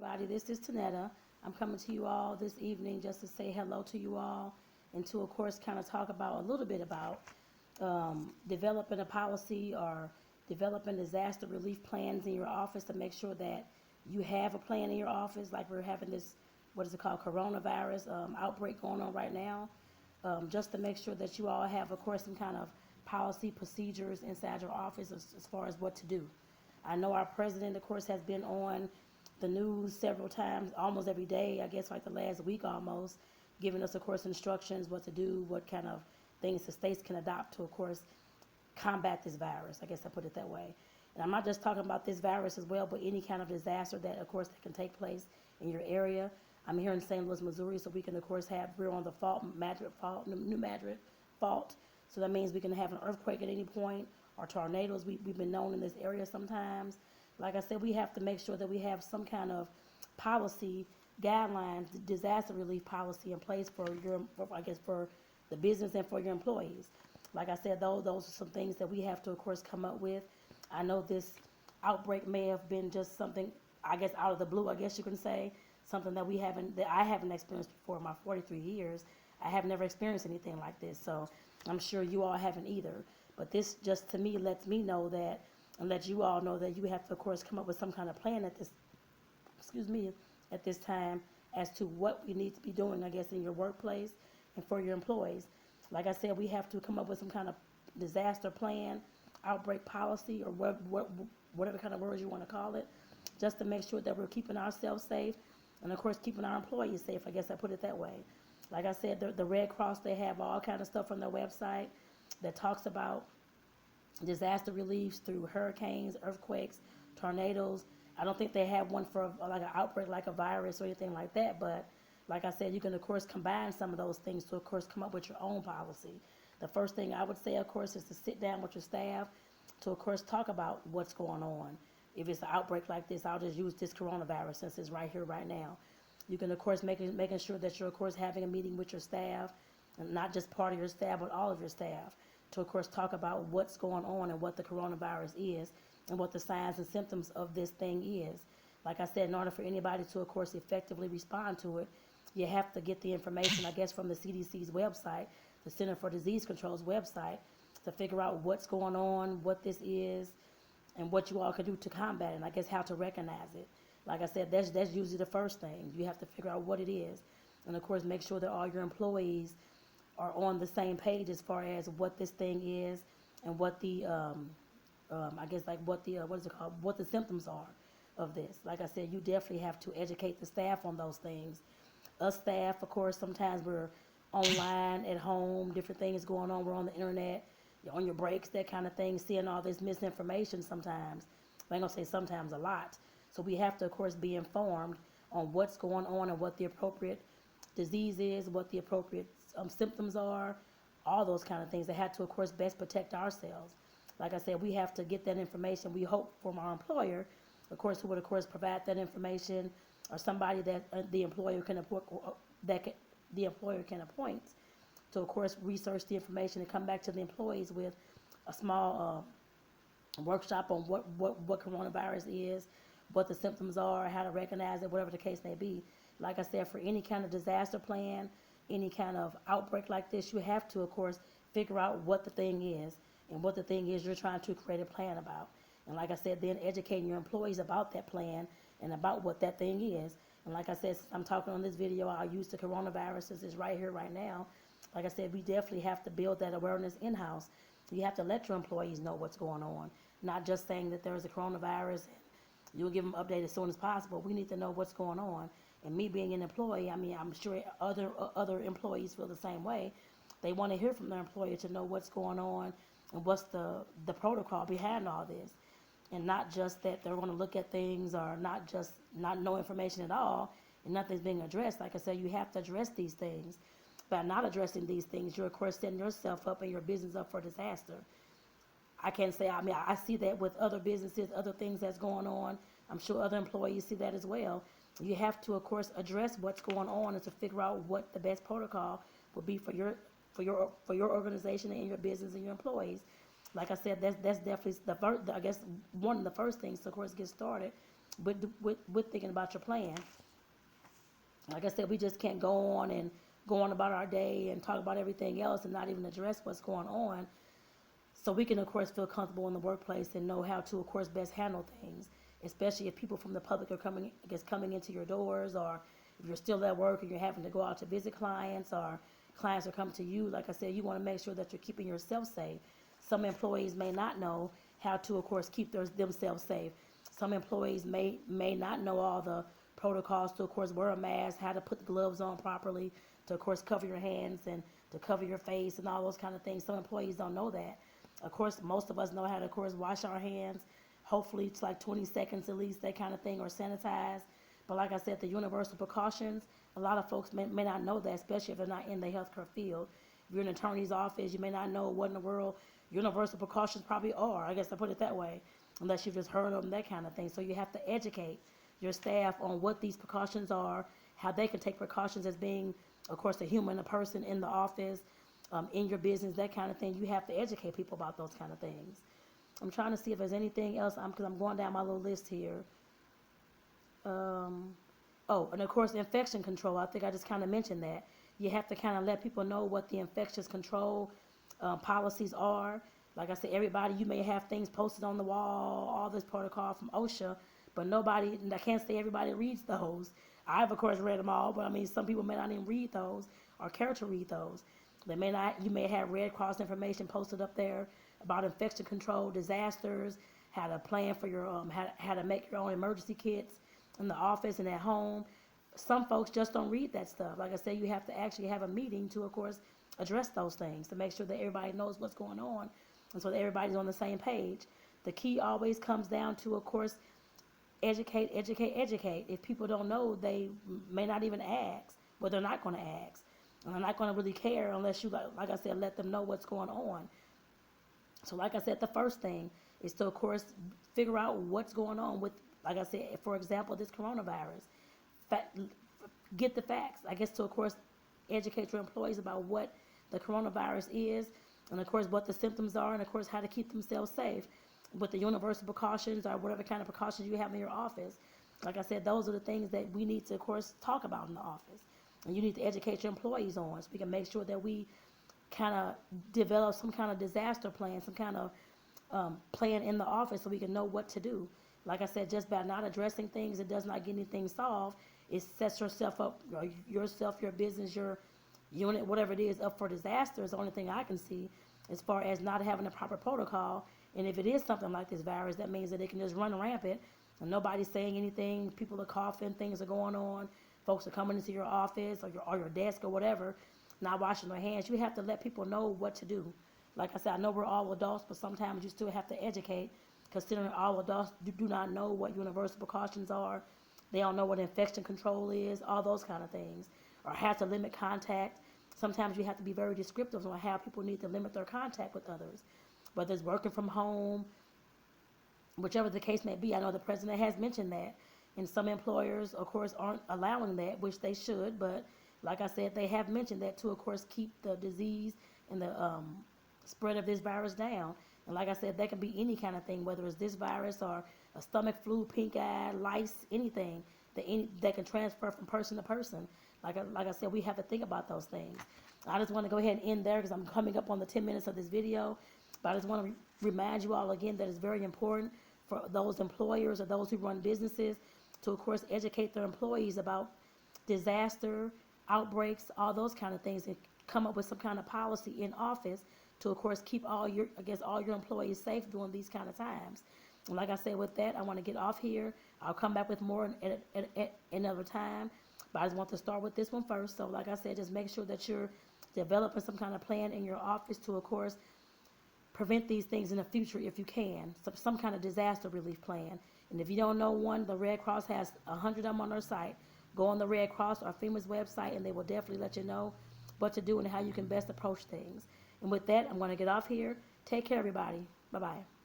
Everybody, this is Tonetta. I'm coming to you all this evening just to say hello to you all and to, of course, kind of talk about a little bit about developing a policy or developing disaster relief plans in your office to make sure that you have a plan in your office. Like we're having this, what is it called, coronavirus outbreak going on right now. Just to make sure that you all have, of course, some kind of policy procedures inside your office as far as what to do. I know our president, of course, has been on the news several times, almost every day, I guess like the last week almost, giving us, of course, instructions what to do, what kind of things the states can adopt to, of course, combat this virus. I guess I put it that way. And I'm not just talking about this virus as well, but any kind of disaster that, of course, that can take place in your area. I'm here in St. Louis, Missouri, so we can, of course, we're on the New Madrid fault. So that means we can have an earthquake at any point or tornadoes. We've been known in this area sometimes. Like I said, we have to make sure that we have some kind of policy guidelines, disaster relief policy in place for the business and for your employees. Like I said, those are some things that we have to, of course, come up with. I know this outbreak may have been just something, I guess, out of the blue, I guess you can say, something that I haven't experienced before in my 43 years. I have never experienced anything like this, so I'm sure you all haven't either. But this just, to me, lets me know that, and let you all know that you have to, of course, come up with some kind of plan at this time as to what we need to be doing, I guess, in your workplace and for your employees. Like I said, we have to come up with some kind of disaster plan, outbreak policy, or whatever kind of words you want to call it, just to make sure that we're keeping ourselves safe and, of course, keeping our employees safe. I guess I put it that way. Like I said, the Red Cross, they have all kind of stuff on their website that talks about disaster reliefs through hurricanes, earthquakes, tornadoes. I don't think they have one for like an outbreak like a virus or anything like that, but like I said, you can, of course, combine some of those things to, of course, come up with your own policy. The first thing I would say, of course, is to sit down with your staff to, of course, talk about what's going on. If it's an outbreak like this, I'll just use this coronavirus since it's right here, right now. You can, of course, making sure that you're, of course, having a meeting with your staff, and not just part of your staff, but all of your staff, to, of course, talk about what's going on and what the coronavirus is and what the signs and symptoms of this thing is. Like I said, in order for anybody to, of course, effectively respond to it, you have to get the information, I guess, from the CDC's website, the Center for Disease Control's website, to figure out what's going on, what this is, and what you all can do to combat it, and I guess how to recognize it. Like I said, that's usually the first thing. You have to figure out what it is. And, of course, make sure that all your employees are on the same page as far as what this thing is and what the, what the symptoms are of this. Like I said, you definitely have to educate the staff on those things. Us staff, of course, sometimes we're online, at home, different things going on. We're on the internet, you're on your breaks, that kind of thing, seeing all this misinformation sometimes. I ain't gonna say sometimes, a lot. So we have to, of course, be informed on what's going on and what the appropriate disease is, what the appropriate symptoms are, all those kind of things. They have to, of course, best protect ourselves. Like I said, we have to get that information, we hope, from our employer, of course, who would, of course, provide that information, or somebody that the employer can appoint to, of course, research the information and come back to the employees with a small workshop on what coronavirus is, what the symptoms are, how to recognize it, whatever the case may be. Like I said, for any kind of disaster plan, any kind of outbreak like this, you have to, of course, figure out what the thing is and what the thing is you're trying to create a plan about. And like I said, then educating your employees about that plan and about what that thing is. And like I said, since I'm talking on this video, I'll use the coronavirus since it's right here, right now. Like I said, we definitely have to build that awareness in-house. You have to let your employees know what's going on, not just saying that there's a coronavirus and you'll give them an update as soon as possible. We need to know what's going on. And me being an employee, I mean, I'm sure other employees feel the same way. They want to hear from their employer to know what's going on and what's the protocol behind all this. And not just that they're going to look at things, or not know information at all and nothing's being addressed. Like I said, you have to address these things. By not addressing these things, you're, of course, setting yourself up and your business up for disaster. I can't say, I mean, I see that with other businesses, other things that's going on. I'm sure other employees see that as well. You have to, of course, address what's going on and to figure out what the best protocol would be for your organization and your business and your employees. Like I said, that's definitely I guess one of the first things to, of course, get started with thinking about your plan. Like I said, we just can't go on about our day and talk about everything else and not even address what's going on. So we can, of course, feel comfortable in the workplace and know how to, of course, best handle things, especially if people from the public are coming into your doors, or if you're still at work and you're having to go out to visit clients, or clients are coming to you. Like I said, you want to make sure that you're keeping yourself safe. Some employees may not know how to, of course, keep themselves safe. Some employees may not know all the protocols to, of course, wear a mask, how to put the gloves on properly, to, of course, cover your hands and to cover your face and all those kind of things. Some employees don't know that. Of course, most of us know how to, of course, wash our hands. Hopefully, it's like 20 seconds at least, that kind of thing, or sanitize. But like I said, the universal precautions, a lot of folks may not know that, especially if they're not in the healthcare field. If you're in an attorney's office, you may not know what in the world universal precautions probably are. I guess I put it that way, unless you've just heard of them, that kind of thing. So you have to educate your staff on what these precautions are, how they can take precautions as being, of course, a human, a person in the office, in your business, that kind of thing. You have to educate people about those kind of things. I'm trying to see if there's anything else, because I'm going down my little list here. And of course, infection control. I think I just kind of mentioned that. You have to kind of let people know what the infectious control policies are. Like I said, everybody, you may have things posted on the wall, all this protocol from OSHA, but nobody, and I can't say everybody reads those. I've, of course, read them all, but I mean, some people may not even read those or care to read those. They may not, you may have Red Cross information posted up there about infection control, disasters, how to plan for your, how to make your own emergency kits in the office and at home. Some folks just don't read that stuff. Like I said, you have to actually have a meeting to, of course, address those things, to make sure that everybody knows what's going on and so that everybody's on the same page. The key always comes down to, of course, educate. If people don't know, they may not even ask. Well, they're not going to ask. And they're not going to really care unless you, like I said, let them know what's going on. So like I said, the first thing is to, of course, figure out what's going on with, like I said, for example, this coronavirus. Get the facts. I guess to, of course, educate your employees about what the coronavirus is, and, of course, what the symptoms are, and, of course, how to keep themselves safe with the universal precautions or whatever kind of precautions you have in your office. Like I said, those are the things that we need to, of course, talk about in the office. And you need to educate your employees on, so we can make sure that we kind of develop some kind of disaster plan, some kind of plan in the office so we can know what to do. Like I said, just by not addressing things, it does not get anything solved. It sets yourself up, your business, your unit, whatever it is, up for disaster is the only thing I can see as far as not having a proper protocol. And if it is something like this virus, that means that it can just run rampant and nobody's saying anything. People are coughing, things are going on. Folks are coming into your office or your desk or whatever, not washing their hands. You have to let people know what to do. Like I said, I know we're all adults, but sometimes you still have to educate, considering all adults do not know what universal precautions are. They don't know what infection control is, all those kind of things, or how to limit contact. Sometimes you have to be very descriptive on how people need to limit their contact with others, whether it's working from home, whichever the case may be. I know the president has mentioned that, and some employers, of course, aren't allowing that, which they should, but like I said, they have mentioned that to, of course, keep the disease and the spread of this virus down. And like I said, that can be any kind of thing, whether it's this virus or a stomach flu, pink eye, lice, anything that can transfer from person to person. Like I said, we have to think about those things. I just want to go ahead and end there because I'm coming up on the 10 minutes of this video. But I just want to remind you all again that it's very important for those employers or those who run businesses to, of course, educate their employees about disaster, outbreaks, all those kind of things, and come up with some kind of policy in office to, of course, keep all your employees safe during these kind of times. And like I said, with that, I want to get off here. I'll come back with more at another time. But I just want to start with this one first. So like I said, just make sure that you're developing some kind of plan in your office to, of course, prevent these things in the future if you can. Some kind of disaster relief plan. And if you don't know one, the Red Cross has 100 of them on their site. Go on the Red Cross or FEMA's website, and they will definitely let you know what to do and how you can best approach things. And with that, I'm going to get off here. Take care, everybody. Bye-bye.